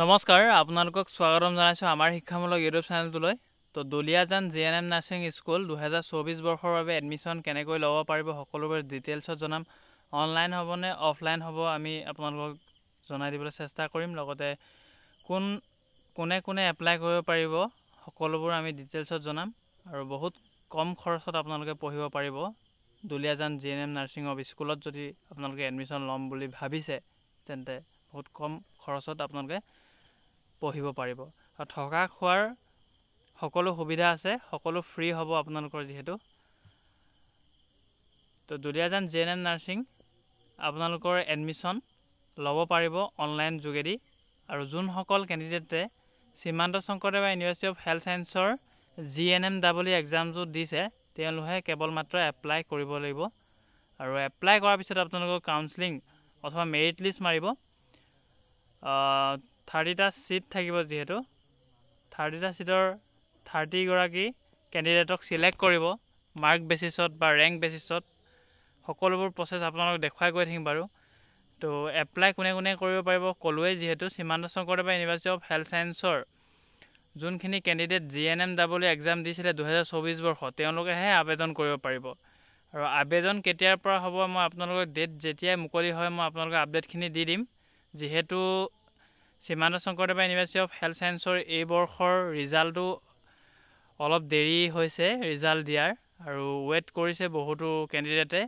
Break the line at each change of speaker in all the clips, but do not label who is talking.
নমস্কাৰ আপোনালোকক স্বাগতম জনাইছো আমাৰ শিক্ষামূলক ইউটিউব চেনেলটোলৈ। তো দুলিয়াজান জিএনএম নাৰ্ছিং স্কুল 2024 বৰ্ষৰ বাবে এডমিশ্যন কেনেকৈ ল'ব পাৰিব সকলোবোৰ ডিটেইলছত জনাম। অনলাইন হ'বনে অফলাইন হ'ব আমি আপোনালোকক জনাই দিবলৈ চেষ্টা কৰিম। লগতে কোনে এপ্লাই কৰিব পাৰিব সকলোবোৰ আমি ডিটেইলছত জনাম আৰু বহুত কম খৰচত আপোনালোকে পঢ়িব পাৰিব। দুলিয়াজান জিএনএম নাৰ্ছিং স্কুলত যদি আপোনালোকে এডমিশ্যন ল'ম বুলি ভাবিছে তেন্তে বহুত কম খৰচত আপোনালোকে পঢ়িব পাৰিব আৰু থকা খোৱাৰ সকলো সুবিধা আছে, সকলো ফ্ৰী হ'ব আপোনালোকৰ যিহেতু। তো দুলিয়াজান জিএনএম নাৰ্ছিং আপোনালোকৰ এডমিশ্যন ল'ব পাৰিব অনলাইন যোগেদি। আৰু যোনসকল কেণ্ডিডেটে Srimanta Sankardev university of health ছায়েন্সৰ GNMEE এক্সামটো দিছে তেওঁলোকে কেৱল মাত্ৰ এপ্লাই কৰিব লাগিব। আৰু এপ্লাই কৰাৰ পিছত আপোনালোকৰ কাউন্সেলিং অথবা মেৰিট লিষ্ট মাৰিব। 30টা ছিট থাকিব, যিহেতু 30টা ছিটৰ 30 গৰাকী কেণ্ডিডেটক চিলেক্ট কৰিব মাৰ্ক বেচিছত বা ৰেংক বেচিছত। সকলোবোৰ প্ৰচেছ আপোনালোকক দেখুৱাই গৈ থাকিম বাৰু। তো এপ্লাই কোনে কৰিব পাৰিব ক'লোৱেই, যিহেতু Srimanta Sankardev university of health ছায়েন্সৰ যোনখিনি কেণ্ডিডেট GNMEE এক্সাম দিছিলে 2024 বৰ্ষত তেওঁলোকেহে আবেদন কৰিব পাৰিব। আৰু আবেদন কেতিয়াৰ পৰা হ'ব মই আপোনালোকক ডেট যেতিয়াই মুকলি হয় মই আপোনালোকক আপডেটখিনি দি দিম। যিহেতু Srimanta Sankardev university of health ছায়েন্সৰ এই বৰ্ষৰ ৰিজাল্টটো অলপ দেৰি হৈছে ৰিজাল্ট দিয়াৰ, আৰু ৱেইট কৰিছে বহুতো কেণ্ডিডেটে।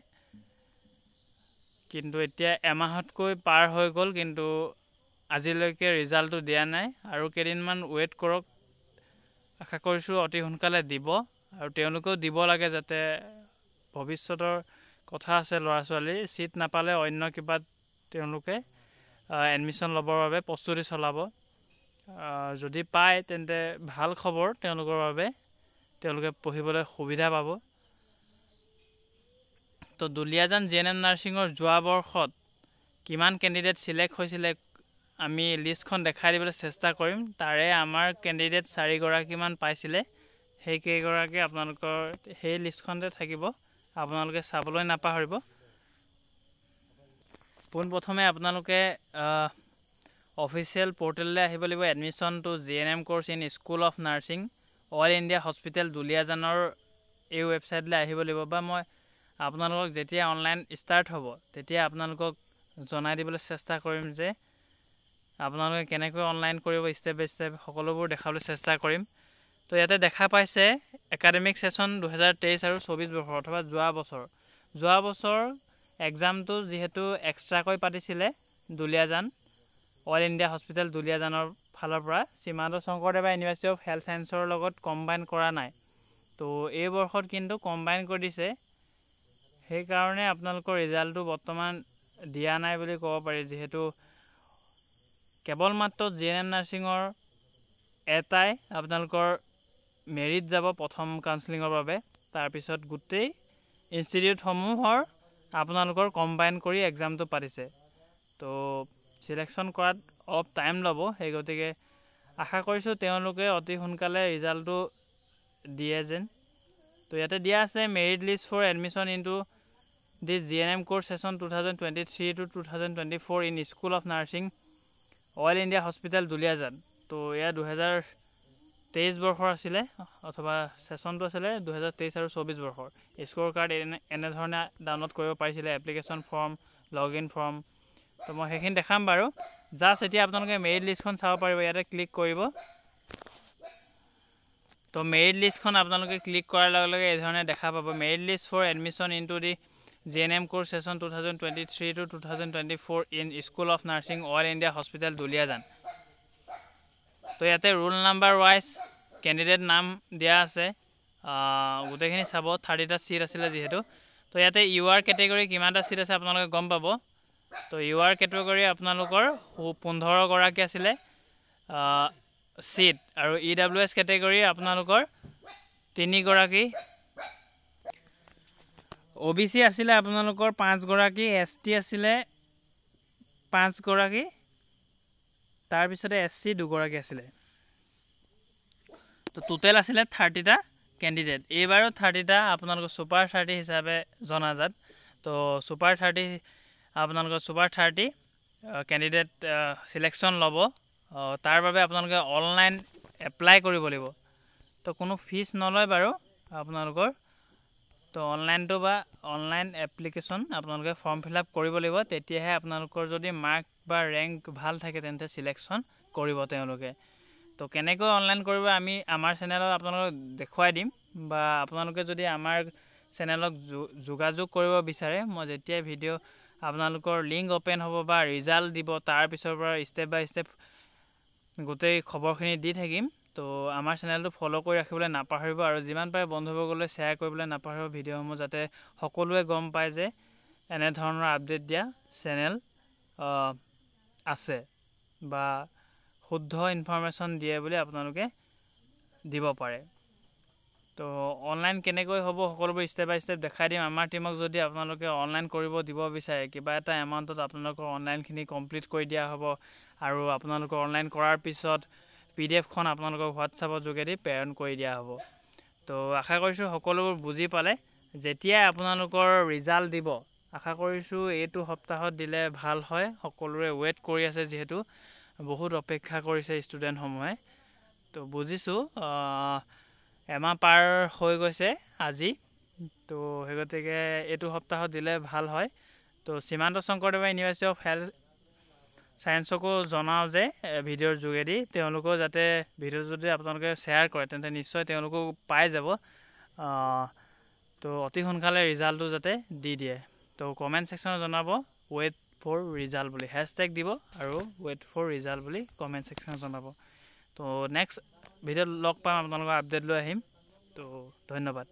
কিন্তু এতিয়া এমাহতকৈ পাৰ হৈ গ'ল, কিন্তু আজিলৈকে ৰিজাল্টটো দিয়া নাই। আৰু কেইদিনমান ৱেইট কৰক, আশা কৰিছোঁ অতি সোনকালে দিব। আৰু তেওঁলোকেও দিব লাগে, যাতে ভৱিষ্যতৰ কথা আছে ল'ৰা ছোৱালী ছিট নাপালে অন্য কিবাত তেওঁলোকে এডমিশ্যন ল'বৰ বাবে প্ৰস্তুতি চলাব। যদি পায় তেন্তে ভাল খবৰ তেওঁলোকৰ বাবে, তেওঁলোকে পঢ়িবলৈ সুবিধা পাব। তো দুলিয়াজান জিএনএম নাৰ্ছিঙৰ যোৱা বৰ্ষত কিমান কেণ্ডিডেট চিলেক্ট হৈছিলে আমি লিষ্টখন দেখাই দিবলৈ চেষ্টা কৰিম। তাৰে আমাৰ কেণ্ডিডেট 4 গৰাকীমান পাইছিলে, সেই কেইগৰাকী আপোনালোকৰ সেই লিষ্টখনতে থাকিব, আপোনালোকে চাবলৈ নাপাহৰিব। পোনপ্ৰথমে আপোনালোকে অফিচিয়েল পৰ্টেললৈ আহিব লাগিব। Admission to GNM course in school of nursing all India hospital দুলিয়াজানৰ এই ৱেবছাইটলৈ আহিব লাগিব, বা মই আপোনালোকক যেতিয়া অনলাইন ষ্টাৰ্ট হ'ব তেতিয়া আপোনালোকক জনাই দিবলৈ চেষ্টা কৰিম যে আপোনালোকে কেনেকৈ অনলাইন কৰিব, ষ্টেপ বাই ষ্টেপ সকলোবোৰ দেখাবলৈ চেষ্টা কৰিম। তো ইয়াতে দেখা পাইছে একাডেমিক ছেশ্যন 2023 আৰু 24 বৰ্ষৰ অথবা যোৱা বছৰ এক্সামটো যিহেতু এক্সট্ৰাকৈ পাতিছিলে দুলিয়াজান অল ইণ্ডিয়া হস্পিটেল দুলিয়াজানৰ ফালৰ পৰা, Srimanta Sankardev university of health ছায়েন্সৰ লগত কম্বাইন কৰা নাই। তো এই বৰ্ষত কিন্তু কম্বাইন কৰি দিছে, সেইকাৰণে আপোনালোকৰ ৰিজাল্টটো বৰ্তমান দিয়া নাই বুলি ক'ব পাৰি। যিহেতু কেৱল মাত্ৰ GNM নাৰ্ছিঙৰ এটাই আপোনালোকৰ মেৰিট যাব প্ৰথম কাউন্সেলিঙৰ বাবে, তাৰপিছত গোটেই ইনষ্টিটিউটসমূহৰ আপোনালোকৰ কম্বাইন কৰি এক্সামটো পাতিছে। তো চিলেকশ্যন কৰাত অলপ টাইম ল'ব, সেই গতিকে আশা কৰিছোঁ তেওঁলোকে অতি সোনকালে ৰিজাল্টটো দিয়ে যেন। তো ইয়াতে দিয়া আছে merit list for admission into this GNM course session 2023 to 2024 in school of nursing all India hospital Duliajan. তো এয়া 2023 বৰ্ষৰ আছিলে, অথবা ছেশ্যনটো আছিলে 2023 আৰু 24 বৰ্ষৰ। স্ক'ৰ কাৰ্ড এনেধৰণে ডাউনলোড কৰিব পাৰিছিলে, application form, log in form. তো মই সেইখিনি দেখাম বাৰু। জাষ্ট এতিয়া আপোনালোকে মেৰিট লিষ্টখন চাব পাৰিব, ইয়াতে ক্লিক কৰিব। তো মেৰিট লিষ্টখন আপোনালোকে ক্লিক কৰাৰ লগে লগে এই ধৰণে দেখা পাব, merit list for admission into the GNM course session 2023 to 2024 in school of nursing all India hospital Duliajan. তো ইয়াতে ৰোল নাম্বাৰ ৱাইজ কেণ্ডিডেট নাম দিয়া আছে, গোটেইখিনি চাব। 30টা ছিট আছিলে যিহেতু। তো ইয়াতে UR কেটেগৰী কিমানটা ছিট আছে আপোনালোকে গম পাব। তো UR কেটেগৰী আপোনালোকৰ 15 গৰাকী আছিলে ছিট, আৰু EWS কেটেগৰী আপোনালোকৰ 3 গৰাকী, OBC আছিলে আপোনালোকৰ 5 গৰাকী, ST আছিলে 5 গৰাকী, তাৰপিছতে SC 2 গৰাকী আছিলে। তো টোটেল আছিলে 30টা কেণ্ডিডেট। এইবাৰো 30টা আপোনালোকৰ ছুপাৰ 30 হিচাপে জনাজাত। তো ছুপাৰ 30 আপোনালোকৰ ছুপাৰ 30 কেণ্ডিডেট চিলেকশ্যন ল'ব তাৰ বাবে আপোনালোকে অনলাইন এপ্লাই কৰিব লাগিব। তো কোনো ফিজ নলয় বাৰু আপোনালোকৰ। তো অনলাইন এপ্লিকেশ্যন আপোনালোকে ফৰ্ম ফিল আপ কৰিব লাগিব। তেতিয়াহে আপোনালোকৰ যদি মাৰ্ক বা ৰেংক ভাল থাকে তেন্তে চিলেকশ্যন কৰিব তেওঁলোকে। তো কেনেকৈ অনলাইন কৰিব আমি আমাৰ চেনেলত আপোনালোকক দেখুৱাই দিম, বা আপোনালোকে যদি আমাৰ চেনেলক যোগাযোগ কৰিব বিচাৰে, মই যেতিয়াই ভিডিঅ' আপোনালোকৰ লিংক অ'পেন হ'ব বা ৰিজাল্ট দিব তাৰ পিছৰ পৰা ষ্টেপ বাই ষ্টেপ গোটেই খবৰখিনি দি থাকিম। তো আমাৰ চেনেলটো ফ'ল' কৰি ৰাখিবলৈ নাপাহৰিব, আৰু যিমান পাৰে বন্ধুবৰ্গলৈ শ্বেয়াৰ কৰিবলৈ নাপাহৰিব ভিডিঅ'সমূহ, যাতে সকলোৱে গম পায় যে এনেধৰণৰ আপডেট দিয়া চেনেল আছে বা শুদ্ধ ইনফৰমেশ্যন দিয়ে বুলি আপোনালোকে দিব পাৰে। তো অনলাইন কেনেকৈ হ'ব সকলোবোৰ ষ্টেপ বাই ষ্টেপ দেখাই দিম। আমাৰ টিমক যদি আপোনালোকে অনলাইন কৰিব দিব বিচাৰে, কিবা এটা এমাউণ্টত আপোনালোকৰ অনলাইনখিনি কমপ্লিট কৰি দিয়া হ'ব, আৰু আপোনালোকৰ অনলাইন কৰাৰ পিছত PDF-খন আপোনালোকৰ হোৱাটছআপৰ যোগেদি প্ৰেৰণ কৰি দিয়া হ'ব। তো আশা কৰিছোঁ সকলোবোৰ বুজি পালে। যেতিয়াই আপোনালোকৰ ৰিজাল্ট দিব, আশা কৰিছোঁ এইটো সপ্তাহত দিলে ভাল হয়। সকলোৰে ৱেইট কৰি আছে, যিহেতু বহুত অপেক্ষা কৰিছে ষ্টুডেণ্টসমূহে। তো বুজিছোঁ এমাহ পাৰ হৈ গৈছে আজি। তো সেই গতিকে এইটো সপ্তাহত দিলে ভাল হয়। তো শ্ৰীমান্ত শংকৰদেৱ ইউনিভাৰ্চিটি অফ হেল্থ ছায়েন্সকো জনাওঁ যে ভিডিঅ'ৰ যোগেদি তেওঁলোকেও যাতে ভিডিঅ' যদি আপোনালোকে শ্বেয়াৰ কৰে তেন্তে নিশ্চয় তেওঁলোকেও পাই যাব। তো অতি সোনকালে ৰিজাল্টটো যাতে দি দিয়ে। তো কমেণ্ট ছেকশ্যনত জনাব ৱেইট ফৰ ৰিজাল্ট বুলি হেছটেগ দিব, আৰু ৱেইট ফৰ ৰিজাল্ট বুলি কমেণ্ট ছেকশ্যনত জনাব। তো নেক্সট ভিডিঅ'ত লগ পাম, আপোনালোকৰ আপডেট লৈ আহিম। তো ধন্যবাদ।